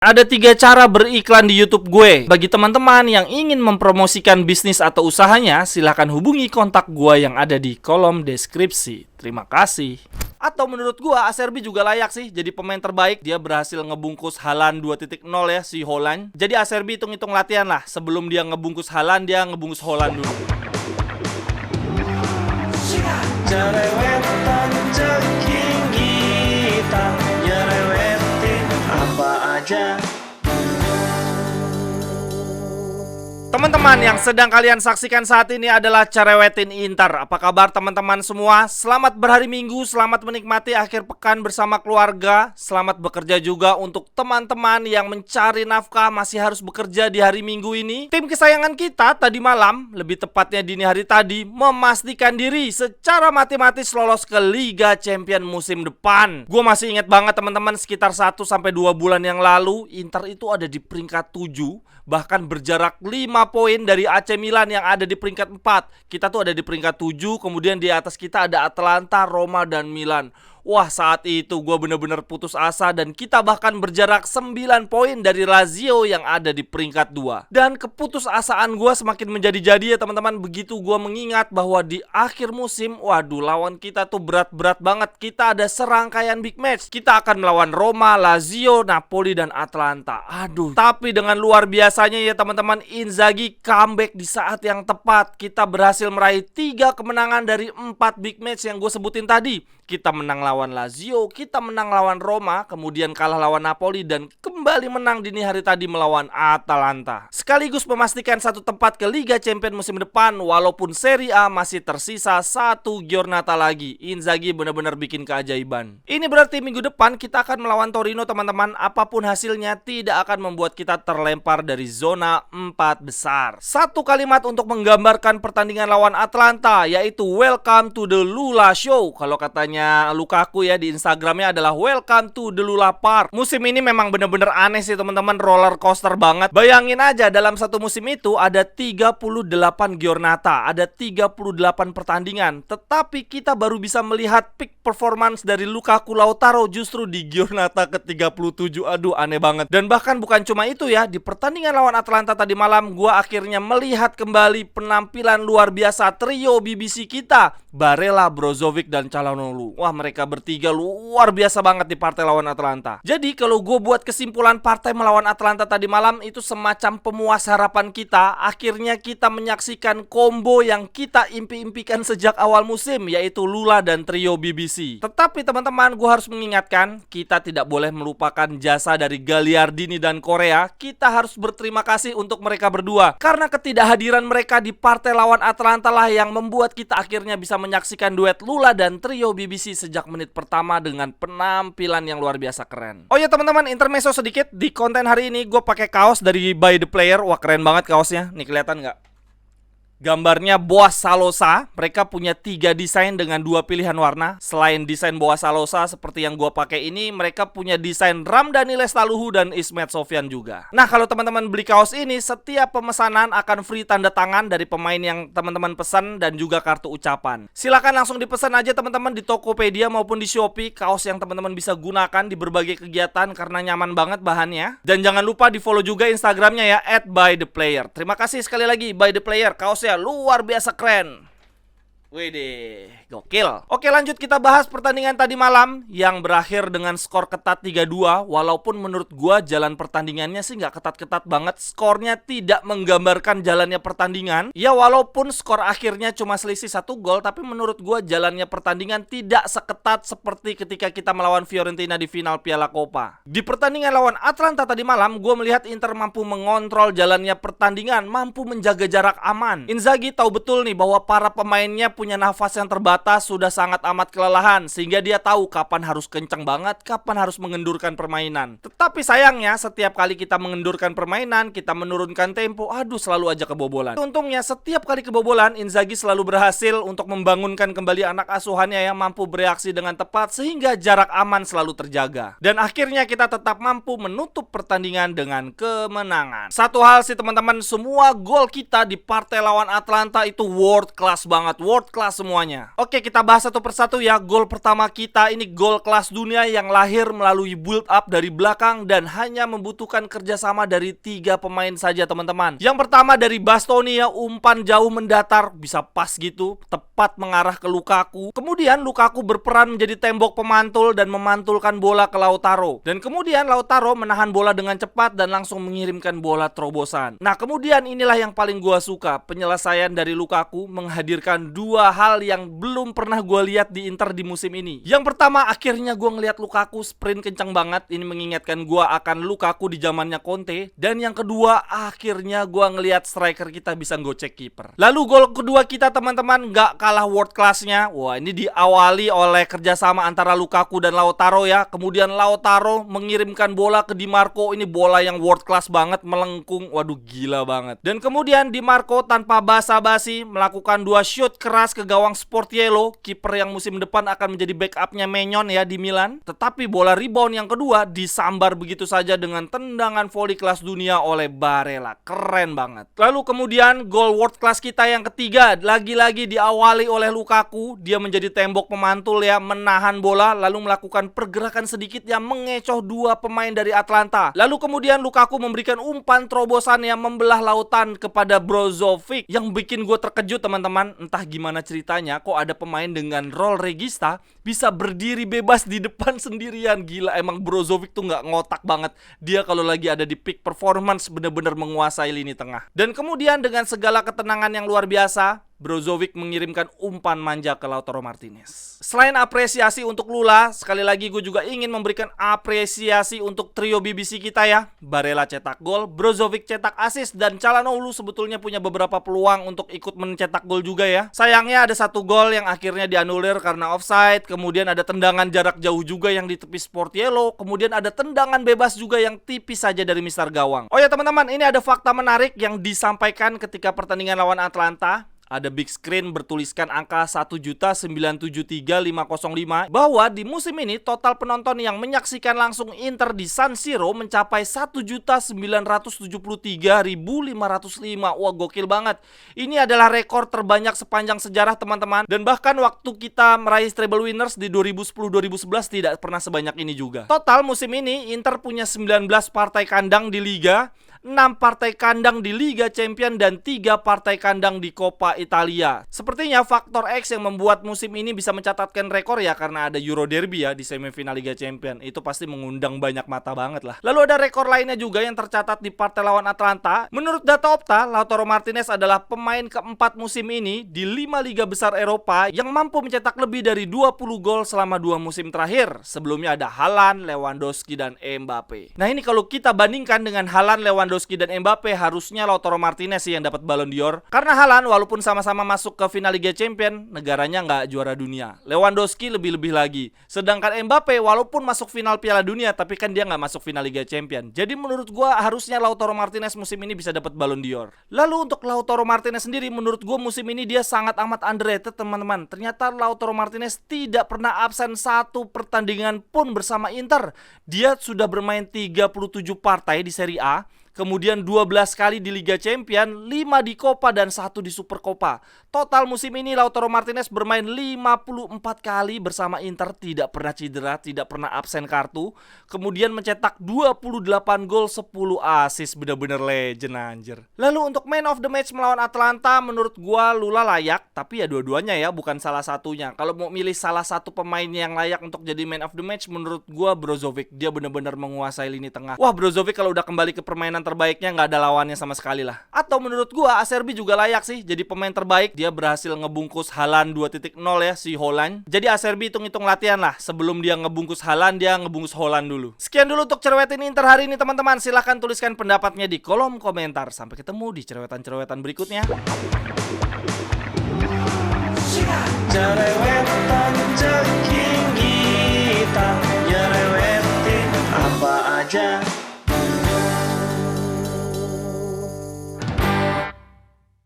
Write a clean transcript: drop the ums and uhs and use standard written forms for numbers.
Ada 3 cara beriklan di YouTube gue. Bagi teman-teman yang ingin mempromosikan bisnis atau usahanya, silahkan hubungi kontak gue yang ada di kolom deskripsi. Terima kasih. Atau menurut gue, Acerbi juga layak sih jadi pemain terbaik. Dia berhasil ngebungkus Haaland 2.0 ya, si Holland. Jadi Acerbi hitung-hitung latihan lah. Sebelum dia ngebungkus Haaland, dia ngebungkus Holland dulu. Jerewetan ceking kita, nyerewetin apa aja. Teman-teman yang sedang kalian saksikan saat ini adalah Cerewetin Inter. Apa kabar teman-teman semua? Selamat berhari Minggu, selamat menikmati akhir pekan bersama keluarga. Selamat bekerja juga untuk teman-teman yang mencari nafkah masih harus bekerja di hari Minggu ini. Tim kesayangan kita tadi malam, lebih tepatnya dini hari tadi, memastikan diri secara matematis lolos ke Liga Champions musim depan. Gue masih ingat banget teman-teman, sekitar 1-2 bulan yang lalu Inter itu ada di peringkat 7, bahkan berjarak 5 poin dari AC Milan yang ada di peringkat 4. Kita tuh ada di peringkat 7, kemudian di atas kita ada Atalanta, Roma, dan Milan. Wah, saat itu gue bener-bener putus asa dan kita bahkan berjarak 9 poin dari Lazio yang ada di peringkat 2. Dan keputusasaan gue semakin menjadi-jadi ya teman-teman, begitu gue mengingat bahwa di akhir musim, waduh, lawan kita tuh berat-berat banget. Kita ada serangkaian big match. Kita akan melawan Roma, Lazio, Napoli, dan Atalanta. Aduh, tapi dengan luar biasanya ya teman-teman, Inzaghi comeback di saat yang tepat. Kita berhasil meraih 3 kemenangan dari 4 big match yang gue sebutin tadi. Kita menang lawan Lazio, kita menang lawan Roma, kemudian kalah lawan Napoli, dan kembali menang dini hari tadi melawan Atalanta. Sekaligus memastikan satu tempat ke Liga Champions musim depan, walaupun Serie A masih tersisa 1 giornata lagi. Inzaghi benar-benar bikin keajaiban. Ini berarti minggu depan kita akan melawan Torino teman-teman. Apapun hasilnya tidak akan membuat kita terlempar dari zona 4 besar. Satu kalimat untuk menggambarkan pertandingan lawan Atalanta, yaitu welcome to the Lula Show. Kalau katanya Lukaku ya di Instagramnya adalah welcome to the Lula Park. Musim ini memang bener-bener aneh sih teman-teman, roller coaster banget. Bayangin aja dalam satu musim itu ada 38 giornata, ada 38 pertandingan, tetapi kita baru bisa melihat peak performance dari Lukaku Lautaro justru di giornata ke-37. Aduh, aneh banget. Dan bahkan bukan cuma itu ya, di pertandingan lawan Atalanta tadi malam gua akhirnya melihat kembali penampilan luar biasa trio BBC kita, Barella, Brozovic, dan Calhanoglu. Wah, mereka bertiga luar biasa banget di partai lawan Atalanta. Jadi kalau gue buat kesimpulan partai melawan Atalanta tadi malam itu semacam pemuas harapan kita. Akhirnya kita menyaksikan combo yang kita impi-impikan sejak awal musim, yaitu Lula dan trio BBC. Tetapi teman-teman, gue harus mengingatkan, kita tidak boleh melupakan jasa dari Gagliardini dan Korea. Kita harus berterima kasih untuk mereka berdua, karena ketidakhadiran mereka di partai lawan Atalanta lah yang membuat kita akhirnya bisa menyaksikan duet Lula dan trio BBC sejak menit pertama dengan penampilan yang luar biasa keren. Oh ya teman-teman, intermezzo sedikit. Di konten hari ini gue pakai kaos dari By The Player. Wah, keren banget kaosnya. Nih, kelihatan nggak? Gambarnya Boas Salosa. Mereka punya 3 desain dengan 2 pilihan warna. Selain desain Boas Salosa seperti yang gua pakai ini, mereka punya desain Ramdhani Lestaluhu dan Ismet Sofyan juga. Nah, kalau teman-teman beli kaos ini, setiap pemesanan akan free tanda tangan dari pemain yang teman-teman pesan dan juga kartu ucapan. Silakan langsung dipesan aja teman-teman di Tokopedia maupun di Shopee. Kaos yang teman-teman bisa gunakan di berbagai kegiatan karena nyaman banget bahannya. Dan jangan lupa di follow juga Instagramnya ya, @bytheplayer. Terima kasih sekali lagi By The Player, kaosnya luar biasa keren. Widih, gokil. Oke, lanjut kita bahas pertandingan tadi malam yang berakhir dengan skor ketat 3-2. Walaupun menurut gua jalan pertandingannya sih nggak ketat-ketat banget. Skornya tidak menggambarkan jalannya pertandingan. Ya, walaupun skor akhirnya cuma selisih 1 gol, tapi menurut gua jalannya pertandingan tidak seketat seperti ketika kita melawan Fiorentina di final Piala Coppa. Di pertandingan lawan Atalanta tadi malam, gua melihat Inter mampu mengontrol jalannya pertandingan, mampu menjaga jarak aman. Inzaghi tahu betul nih bahwa para pemainnya punya nafas yang terbatas, sudah sangat amat kelelahan, sehingga dia tahu kapan harus kencang banget, kapan harus mengendurkan permainan. Tetapi sayangnya setiap kali kita mengendurkan permainan, kita menurunkan tempo, aduh, selalu aja kebobolan. Untungnya setiap kali kebobolan, Inzaghi selalu berhasil untuk membangunkan kembali anak asuhannya yang mampu bereaksi dengan tepat, sehingga jarak aman selalu terjaga. Dan akhirnya kita tetap mampu menutup pertandingan dengan kemenangan. Satu hal sih teman-teman, semua gol kita di partai lawan Atalanta itu world class banget. World world class semuanya. Oke, kita bahas satu persatu ya. Gol pertama kita ini gol kelas dunia yang lahir melalui build up dari belakang dan hanya membutuhkan kerjasama dari 3 pemain saja teman-teman. Yang pertama dari Bastoni ya, umpan jauh mendatar, bisa pas gitu, tepat mengarah ke Lukaku. Kemudian Lukaku berperan menjadi tembok pemantul dan memantulkan bola ke Lautaro. Dan kemudian Lautaro menahan bola dengan cepat dan langsung mengirimkan bola terobosan. Nah, kemudian inilah yang paling gua suka, penyelesaian dari Lukaku menghadirkan 2 hal yang belum pernah gue lihat di Inter di musim ini. Yang pertama, akhirnya gue ngeliat Lukaku sprint kencang banget. Ini mengingatkan gue akan Lukaku di zamannya Conte. Dan yang kedua, akhirnya gue ngeliat striker kita bisa gocek kiper. Lalu gol kedua kita teman-teman gak kalah world classnya. Wah, ini diawali oleh kerjasama antara Lukaku dan Lautaro ya. Kemudian Lautaro mengirimkan bola ke Di Marco. Ini bola yang world class banget, melengkung. Waduh, gila banget. Dan kemudian Di Marco tanpa basa-basi melakukan 2 shoot keras ke gawang Sportiello, kiper yang musim depan akan menjadi backupnya Maignan ya di Milan. Tetapi bola rebound yang kedua disambar begitu saja dengan tendangan volley kelas dunia oleh Barella. Keren banget. Lalu kemudian gol world class kita yang ketiga lagi-lagi diawali oleh Lukaku. Dia menjadi tembok pemantul ya, menahan bola lalu melakukan pergerakan sedikit yang mengecoh 2 pemain dari Atlanta. Lalu kemudian Lukaku memberikan umpan terobosan yang membelah lautan kepada Brozovic yang bikin gue terkejut teman-teman. Entah gimana ceritanya kok ada pemain dengan role regista bisa berdiri bebas di depan sendirian. Gila, emang Brozovic tuh nggak ngotak banget. Dia kalau lagi ada di peak performance bener-bener menguasai lini tengah. Dan kemudian dengan segala ketenangan yang luar biasa, Brozovic mengirimkan umpan manja ke Lautaro Martinez. Selain apresiasi untuk Lula, sekali lagi gue juga ingin memberikan apresiasi untuk trio BBC kita ya. Barella cetak gol, Brozovic cetak assist, dan Calhanoglu sebetulnya punya beberapa peluang untuk ikut mencetak gol juga ya. Sayangnya ada 1 gol yang akhirnya dianulir karena offside. Kemudian ada tendangan jarak jauh juga yang ditepis Sportiello. Kemudian ada tendangan bebas juga yang tipis saja dari Mister Gawang. Oh ya teman-teman, ini ada fakta menarik yang disampaikan ketika pertandingan lawan Atlanta. Ada big screen bertuliskan angka 1.973.505 bahwa di musim ini total penonton yang menyaksikan langsung Inter di San Siro mencapai 1.973.505. Wah, gokil banget. Ini adalah rekor terbanyak sepanjang sejarah teman-teman. Dan bahkan waktu kita meraih treble winners di 2010-2011 tidak pernah sebanyak ini juga. Total musim ini Inter punya 19 partai kandang di Liga, 6 partai kandang di Liga Champions, dan 3 partai kandang di Coppa Italia. Sepertinya faktor X yang membuat musim ini bisa mencatatkan rekor ya, karena ada Euro Derby ya di semifinal Liga Champions. Itu pasti mengundang banyak mata banget lah. Lalu ada rekor lainnya juga yang tercatat di partai lawan Atlanta. Menurut data Opta, Lautaro Martinez adalah pemain keempat musim ini di 5 liga besar Eropa yang mampu mencetak lebih dari 20 gol selama 2 musim terakhir. Sebelumnya ada Haaland, Lewandowski, dan Mbappe. Nah, ini kalau kita bandingkan dengan Haaland, Lewandowski, dan Mbappe, harusnya Lautaro Martinez sih yang dapat Ballon d'Or. Karena Haaland walaupun sama-sama masuk ke final Liga Champions, negaranya nggak juara dunia. Lewandowski lebih-lebih lagi. Sedangkan Mbappe walaupun masuk final Piala Dunia, tapi kan dia nggak masuk final Liga Champions. Jadi menurut gua harusnya Lautaro Martinez musim ini bisa dapat Ballon d'Or. Lalu untuk Lautaro Martinez sendiri, menurut gua musim ini dia sangat amat underrated teman-teman. Ternyata Lautaro Martinez tidak pernah absen 1 pertandingan pun bersama Inter. Dia sudah bermain 37 partai di Serie A, kemudian 12 kali di Liga Champions, 5 di Coppa, dan 1 di Super Coppa. Total musim ini Lautaro Martinez bermain 54 kali bersama Inter, tidak pernah cedera, tidak pernah absen kartu. Kemudian mencetak 28 gol, 10 assist, bener-bener legend anjir. Lalu untuk man of the match melawan Atlanta, menurut gua Lula layak, tapi ya dua-duanya ya, bukan salah satunya. Kalau mau milih salah satu pemain yang layak untuk jadi man of the match, menurut gua Brozovic. Dia bener-bener menguasai lini tengah. Wah, Brozovic kalau udah kembali ke permainan terbaiknya nggak ada lawannya sama sekali lah. Atau menurut gua Acerbi juga layak sih jadi pemain terbaik. Dia berhasil ngebungkus Haaland 2.0 ya, si Holland. Jadi Acerbi hitung-hitung latihan lah. Sebelum dia ngebungkus Haaland, dia ngebungkus Holland dulu. Sekian dulu untuk cerewetin Inter hari ini teman-teman. Silahkan tuliskan pendapatnya di kolom komentar. Sampai ketemu di cerewetan-cerewetan berikutnya. Cerewetan